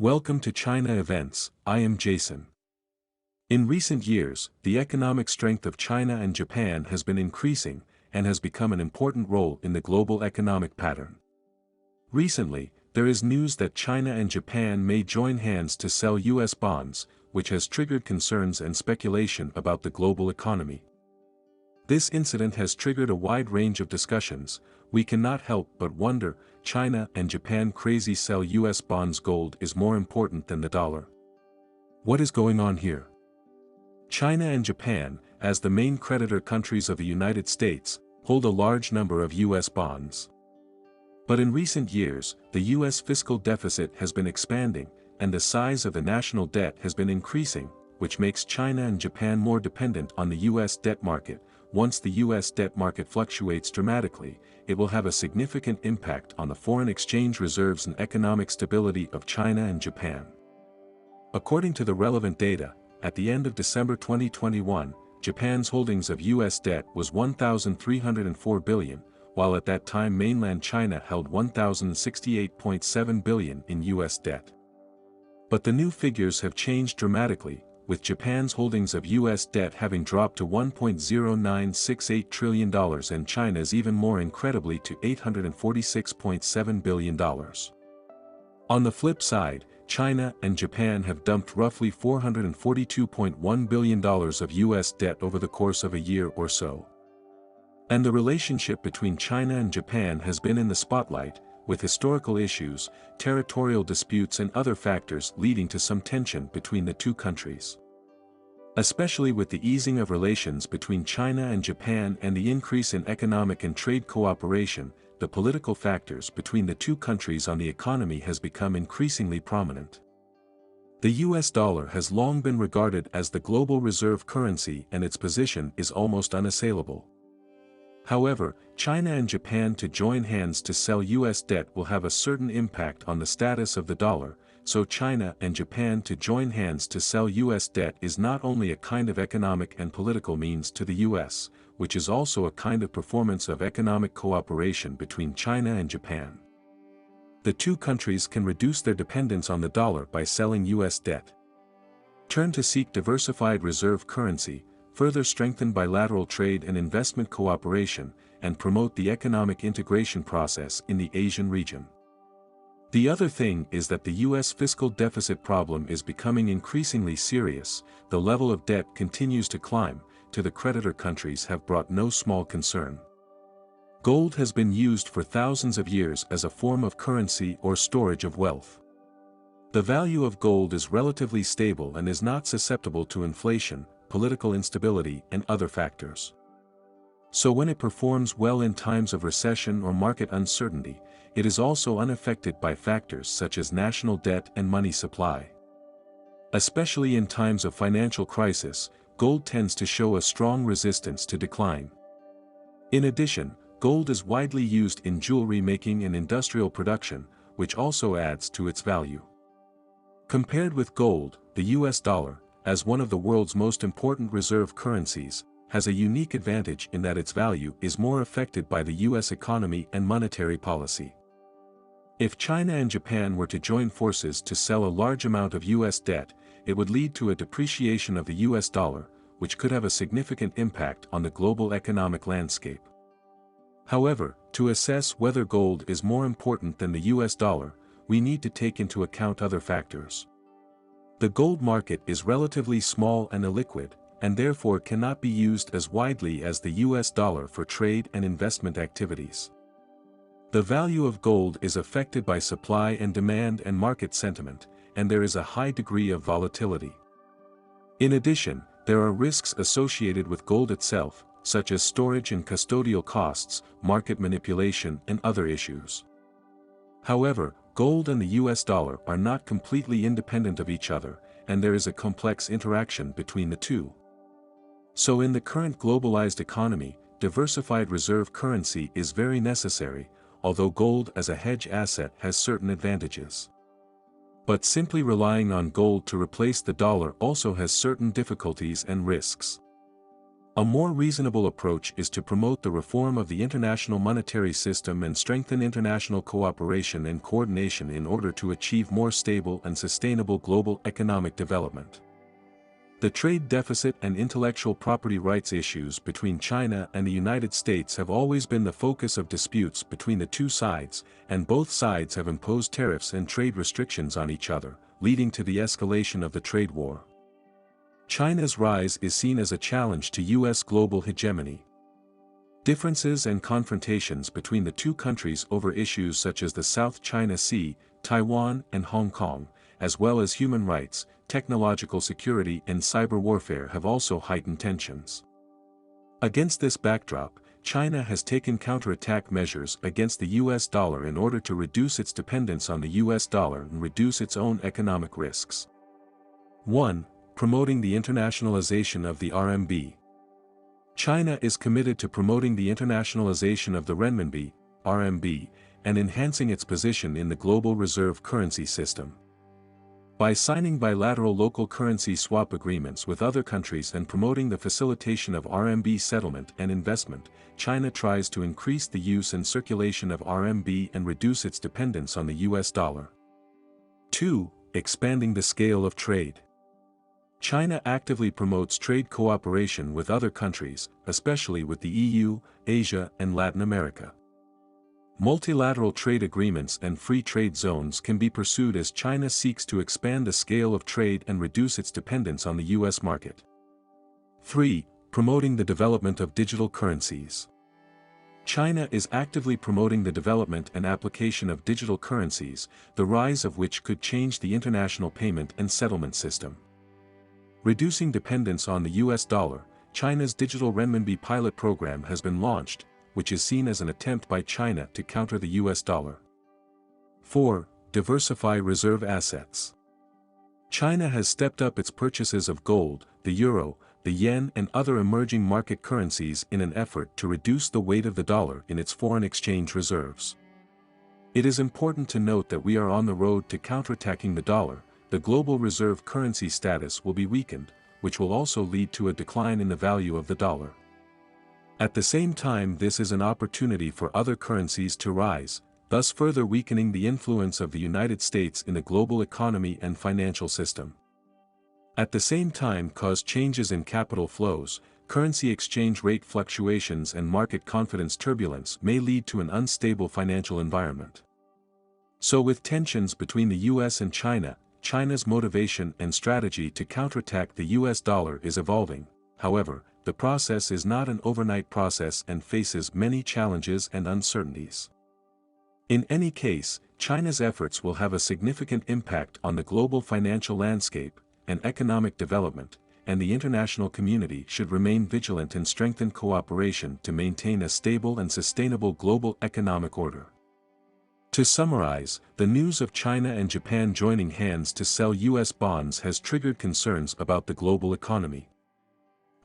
Welcome to China Events. I am Jason. In recent years, the economic strength of China and Japan has been increasing and has become an important role in the global economic pattern. Recently, there is news that China and Japan may join hands to sell U.S. bonds, which has triggered concerns and speculation about the global economy. This incident has triggered a wide range of discussions. We cannot help but wonder, China and Japan crazy sell U.S. bonds. Gold is more important than the dollar. What is going on here? China and Japan, as the main creditor countries of the United States, hold a large number of U.S. bonds. But in recent years, the U.S. fiscal deficit has been expanding, and the size of the national debt has been increasing, which makes China and Japan more dependent on the U.S. debt market. Once the U.S. debt market fluctuates dramatically, it will have a significant impact on the foreign exchange reserves and economic stability of China and Japan. According to the relevant data, at the end of December 2021, Japan's holdings of U.S. debt was $1,304 billion, while at that time mainland China held $1,068.7 billion in U.S. debt. But the new figures have changed dramatically, with Japan's holdings of U.S. debt having dropped to $1.0968 trillion and China's even more incredibly to $846.7 billion. On the flip side, China and Japan have dumped roughly $442.1 billion of U.S. debt over the course of a year or so. And the relationship between China and Japan has been in the spotlight, with historical issues, territorial disputes and other factors leading to some tension between the two countries. Especially with the easing of relations between China and Japan and the increase in economic and trade cooperation, the political factors between the two countries on the economy has become increasingly prominent. The US dollar has long been regarded as the global reserve currency and its position is almost unassailable. However, China and Japan to join hands to sell U.S. debt will have a certain impact on the status of the dollar, so China and Japan to join hands to sell U.S. debt is not only a kind of economic and political means to the U.S., which is also a kind of performance of economic cooperation between China and Japan. The two countries can reduce their dependence on the dollar by selling U.S. debt. Turn to seek diversified reserve currency, further strengthen bilateral trade and investment cooperation, and promote the economic integration process in the Asian region. The other thing is that the U.S. fiscal deficit problem is becoming increasingly serious. The level of debt continues to climb, to the creditor countries have brought no small concern. Gold has been used for thousands of years as a form of currency or storage of wealth. The value of gold is relatively stable and is not susceptible to inflation, political instability and other factors. So when it performs well in times of recession or market uncertainty, it is also unaffected by factors such as national debt and money supply. Especially in times of financial crisis, gold tends to show a strong resistance to decline. In addition, gold is widely used in jewelry making and industrial production, which also adds to its value. Compared with gold, the US dollar, as one of the world's most important reserve currencies, has a unique advantage in that its value is more affected by the U.S. economy and monetary policy. If China and Japan were to join forces to sell a large amount of U.S. debt, it would lead to a depreciation of the U.S. dollar, which could have a significant impact on the global economic landscape. However, to assess whether gold is more important than the U.S. dollar, we need to take into account other factors. The gold market is relatively small and illiquid, and therefore cannot be used as widely as the US dollar for trade and investment activities. The value of gold is affected by supply and demand and market sentiment, and there is a high degree of volatility. In addition, there are risks associated with gold itself, such as storage and custodial costs, market manipulation and other issues. However, gold and the US dollar are not completely independent of each other, and there is a complex interaction between the two. So in the current globalized economy, diversified reserve currency is very necessary, although gold as a hedge asset has certain advantages. But simply relying on gold to replace the dollar also has certain difficulties and risks. A more reasonable approach is to promote the reform of the international monetary system and strengthen international cooperation and coordination in order to achieve more stable and sustainable global economic development. The trade deficit and intellectual property rights issues between China and the United States have always been the focus of disputes between the two sides, and both sides have imposed tariffs and trade restrictions on each other, leading to the escalation of the trade war. China's rise is seen as a challenge to U.S. global hegemony. Differences and confrontations between the two countries over issues such as the South China Sea, Taiwan and Hong Kong, as well as human rights, technological security and cyber warfare have also heightened tensions. Against this backdrop, China has taken counterattack measures against the U.S. dollar in order to reduce its dependence on the U.S. dollar and reduce its own economic risks. 1. Promoting the internationalization of the RMB. China is committed to promoting the internationalization of the renminbi, RMB, and enhancing its position in the global reserve currency system. By signing bilateral local currency swap agreements with other countries and promoting the facilitation of RMB settlement and investment, China tries to increase the use and circulation of RMB and reduce its dependence on the US dollar. 2. Expanding the scale of trade. China actively promotes trade cooperation with other countries, especially with the EU, Asia and Latin America. Multilateral trade agreements and free trade zones can be pursued as China seeks to expand the scale of trade and reduce its dependence on the US market. 3. Promoting the development of digital currencies. China is actively promoting the development and application of digital currencies, the rise of which could change the international payment and settlement system. Reducing dependence on the US dollar, China's digital renminbi pilot program has been launched, which is seen as an attempt by China to counter the US dollar. 4. Diversify reserve assets. China has stepped up its purchases of gold, the euro, the yen and other emerging market currencies in an effort to reduce the weight of the dollar in its foreign exchange reserves. It is important to note that we are on the road to counterattacking the dollar. The global reserve currency status will be weakened, which will also lead to a decline in the value of the dollar. At the same time, this is an opportunity for other currencies to rise, thus further weakening the influence of the United States in the global economy and financial system. At the same time, cause changes in capital flows, currency exchange rate fluctuations and market confidence turbulence may lead to an unstable financial environment. So with tensions between the US and China's motivation and strategy to counterattack the US dollar is evolving. However, the process is not an overnight process and faces many challenges and uncertainties. In any case, China's efforts will have a significant impact on the global financial landscape and economic development, and the international community should remain vigilant and strengthen cooperation to maintain a stable and sustainable global economic order. To summarize, the news of China and Japan joining hands to sell US bonds has triggered concerns about the global economy.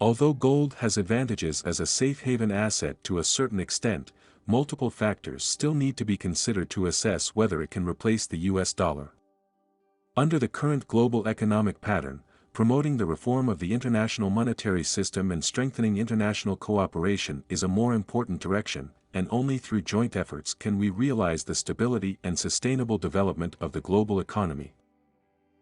Although gold has advantages as a safe haven asset to a certain extent, multiple factors still need to be considered to assess whether it can replace the US dollar. Under the current global economic pattern, promoting the reform of the international monetary system and strengthening international cooperation is a more important direction, and only through joint efforts can we realize the stability and sustainable development of the global economy.